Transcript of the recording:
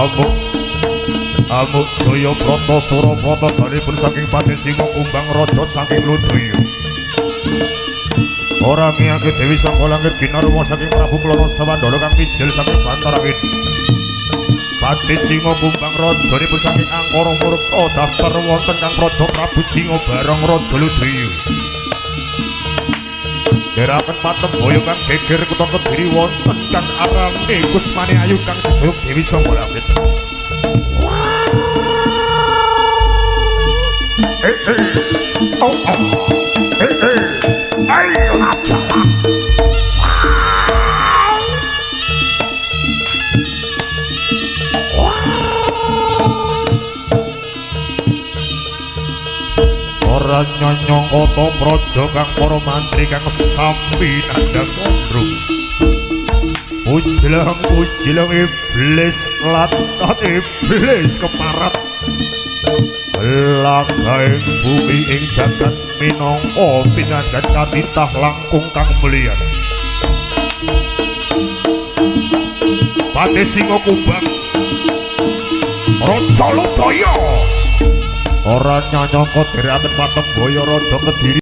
Amuk Jaya Brata Surabrata dalipun saking Pati Singa Kumbang Raja saking Ludriya. Ora miyake Dewi Sangga Langit Binarma saking Prabu Klana Sawandara kang mijil saking Bantarawit. Pati Singa Kumbang Raja dalipun saking Angkara Murka daftar wonten kang Praja Prabu Singa bareng Raja Ludriya. Deraken patem boyo kang geger kutha Kediri wonten kang arane Kusmani Ayu kang sedulur Dewi Sangga Langit. Ayo aja. Ora nyonyong kota praja kang para mantri kang sampi nandhang gondrong. Ujilang iblis latat iblis keparat. Lagaing bumi ing jagat minangka pinanggan katitah langkung kang mulian. Pati Singa Kumbang Raja Ludaya ora nyanyaka dherekaken patem boyo Raja Kediri.